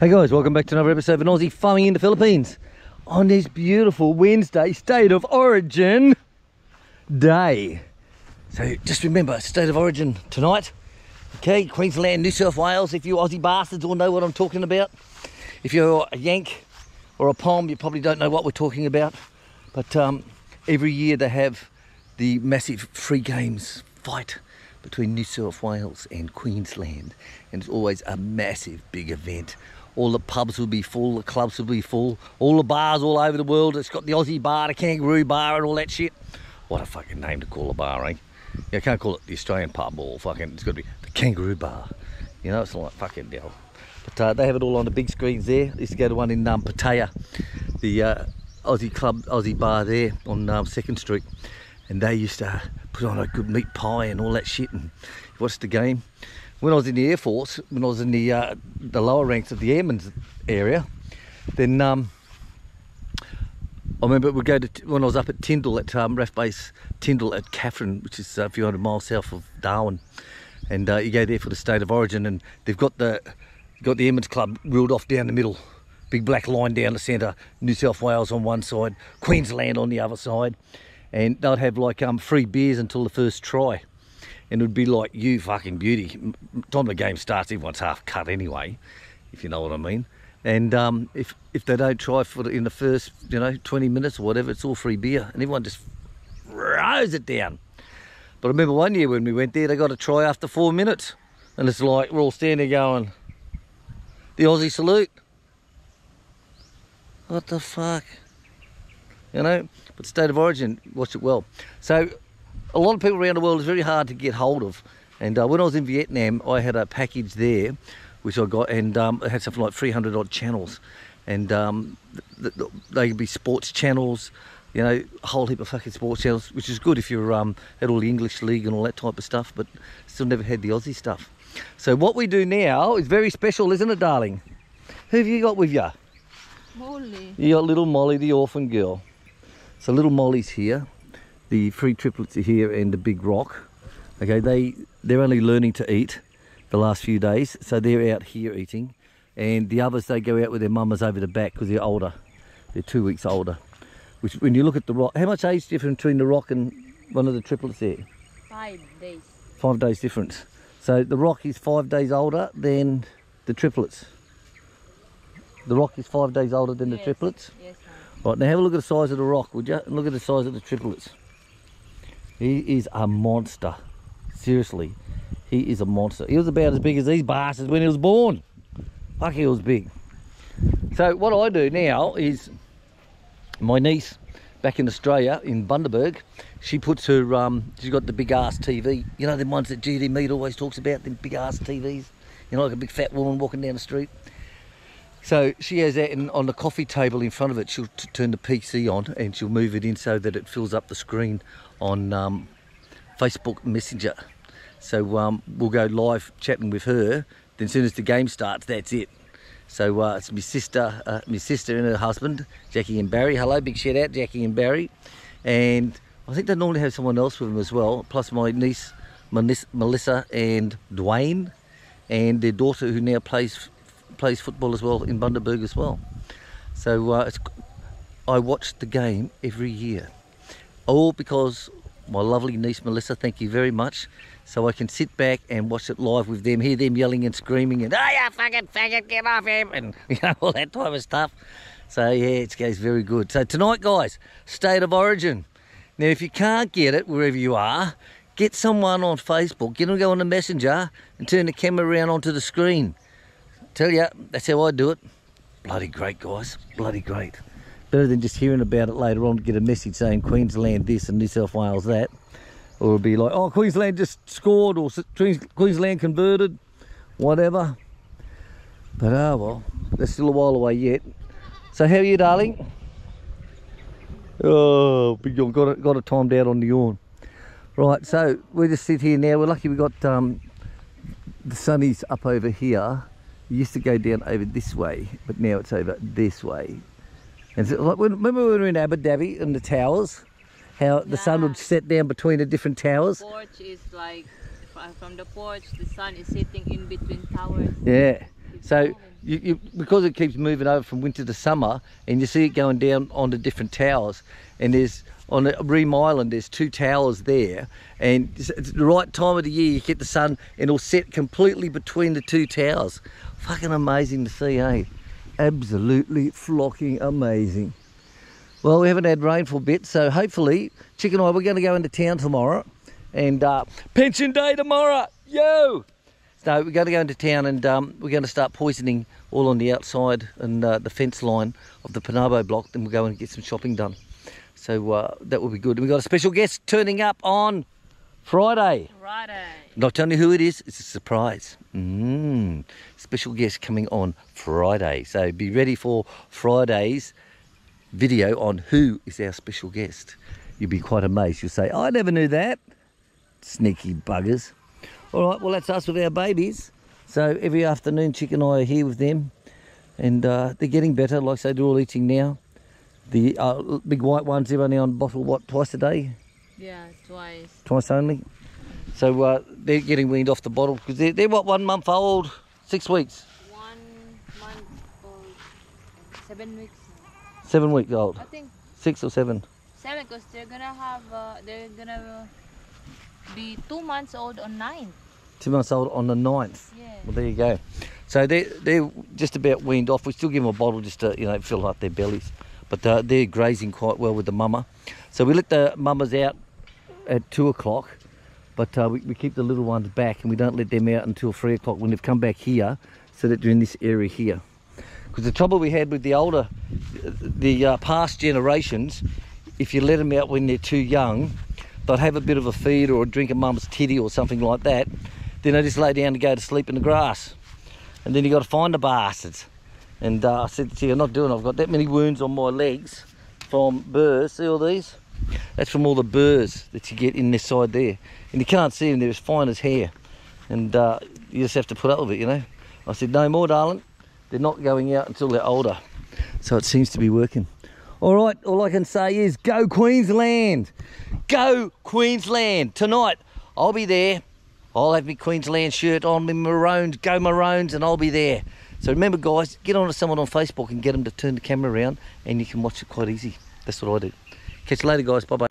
Hey guys, welcome back to another episode of an Aussie Farming in the Philippines on this beautiful Wednesday State of Origin day. So just remember, State of Origin tonight. Okay, Queensland, New South Wales, if you Aussie bastards all know what I'm talking about. If you're a Yank or a Pom, you probably don't know what we're talking about. But every year they have the massive free games fight between New South Wales and Queensland. And it's always a massive big event. All the pubs will be full, the clubs will be full, all the bars all over the world. It's got the Aussie bar, the kangaroo bar and all that shit. What a fucking name to call a bar, eh? You can't call it the Australian pub or fucking, it's got to be the kangaroo bar. You know, it's like fucking deal. But they have it all on the big screens there. I used to go to one in Pattaya, the Aussie club, Aussie bar there on 2nd Street. And they used to put on a good meat pie and all that shit and watch the game. When I was in the Air Force, when I was in the lower ranks of the Airmen's area, then I remember we'd go to, when I was up at Tyndall, at RAF Base Tyndall at Catherine, which is a few hundred miles south of Darwin. And you go there for the State of Origin, and they've got the Airmen's Club ruled off down the middle. Big black line down the centre, New South Wales on one side, Queensland on the other side. And they'd have like free beers until the first try. And it would be like, you fucking beauty. Time the game starts, everyone's half cut anyway, if you know what I mean. And if they don't try for in the first, 20 minutes or whatever, it's all free beer. And everyone just throws it down. But I remember one year when we went there, they got a try after 4 minutes. And it's like, we're all standing there going, the Aussie salute. What the fuck? But State of Origin, watch it well. So, a lot of people around the world is very hard to get hold of. And when I was in Vietnam, I had a package there, which I got, and it had something like 300 odd channels. And they could be sports channels, a whole heap of fucking sports channels, which is good if you're had all the English league and all that type of stuff, but still never had the Aussie stuff. So what we do now is very special, isn't it, darling? Who have you got with you? Molly. You got little Molly, the orphan girl. So little Molly's here. The 3 triplets are here and the big rock. Okay, they're only learning to eat the last few days, so they're out here eating. And the others, they go out with their mamas over the back because they're older. They're 2 weeks older. Which, when you look at the rock, how much age difference between the rock and one of the triplets there? 5 days. 5 days difference. So the rock is 5 days older than the triplets. The rock is 5 days older than the triplets? Yes. Right, now have a look at the size of the rock, would you? And look at the size of the triplets. He is a monster. Seriously, he is a monster. He was about as big as these bastards when he was born. Fuck, he was big. So what I do now is, my niece back in Australia, in Bundaberg, she puts her, she's got the big ass TV. You know, the ones that GD Meat always talks about, the big ass TVs. Like a big fat woman walking down the street. So she has that on the coffee table in front of it. She'll turn the PC on and she'll move it in so that it fills up the screen on Facebook Messenger. So we'll go live chatting with her. Then as soon as the game starts, that's it. So it's my sister and her husband, Jackie and Barry. Hello, big shout out, Jackie and Barry. And I think they normally have someone else with them as well, plus my niece, Melissa and Dwayne, and their daughter who now plays football as well in Bundaberg as well. So I watch the game every year. All because my lovely niece Melissa, thank you very much, so I can sit back and watch it live with them, hear them yelling and screaming and, oh yeah, fucking faggot, get off him, and all that type of stuff. So yeah, it goes very good. So tonight, guys, State of Origin. Now if you can't get it wherever you are, get someone on Facebook, get them to go on the messenger and turn the camera around onto the screen. Tell you, that's how I do it. Bloody great, guys, bloody great. Better than just hearing about it later on to get a message saying Queensland this and New South Wales that. Or it'll be like, oh, Queensland just scored, or Queensland converted, whatever. But well, that's still a while away yet. So how are you, darling? Oh, big yawn, got it timed out on the yawn. Right, so we just sit here now. We're lucky we got the sunnies up over here. It used to go down over this way, but now it's over this way. And so, like, remember when we were in Abu Dhabi and the towers? How the sun would set down between the different towers? The porch is like, from the porch, the sun is sitting in between towers. Yeah. So because it keeps moving over from winter to summer, and you see it going down onto different towers, and there's on Ream Island there's 2 towers there, and it's the right time of the year you get the sun and it'll set completely between the 2 towers. Fucking amazing to see, eh? Absolutely flocking amazing. Well, we haven't had rain for a bit, so hopefully Chick and I, we're going to go into town tomorrow, and pension day tomorrow, yo! So we're going to go into town, and we're going to start poisoning all on the outside and the fence line of the Panabo block. Then we'll go and get some shopping done. So that will be good. And we've got a special guest turning up on Friday. Not telling you who it is, it's a surprise. Special guest coming on Friday. So be ready for Friday's video on who is our special guest. You'll be quite amazed. You'll say, I never knew that. Sneaky buggers. All right, well, that's us with our babies. So every afternoon, Chick and I are here with them, and they're getting better. Like I say, they're all eating now. The big white ones, they're only on bottle, what, twice a day? Yeah, twice. Twice only. So they're getting weaned off the bottle, because they're what, 1 month old, 6 weeks? 1 month old, 7 weeks. 7 weeks old? I think 6 or 7? 7, because they're gonna be 2 months old on 9th. 2 months old on the 9th. Yeah. Well, there you go. So they're just about weaned off. We still give them a bottle just to, you know, fill up their bellies. But they're grazing quite well with the mama. So we let the mamas out at 2 o'clock, but we keep the little ones back, and we don't let them out until 3 o'clock when they've come back here, so that they're in this area here. Because the trouble we had with the past generations, if you let them out when they're too young, they'd have a bit of a feed or a drink of mum's titty or something like that. Then they just lay down to go to sleep in the grass. And then you got to find the bastards. And I said, gee, I'm not doing it. I've got that many wounds on my legs from burrs. See all these? That's from all the burrs that you get in this side there. And you can't see them, they're as fine as hair. And you just have to put up with it, you know. I said, no more, darling. They're not going out until they're older. So it seems to be working. All right, all I can say is go Queensland. Go Queensland. Tonight, I'll be there. I'll have my Queensland shirt on, my maroons, go Maroons, and I'll be there. So remember, guys, get on to someone on Facebook and get them to turn the camera around, and you can watch it quite easy. That's what I do. Catch you later, guys. Bye-bye.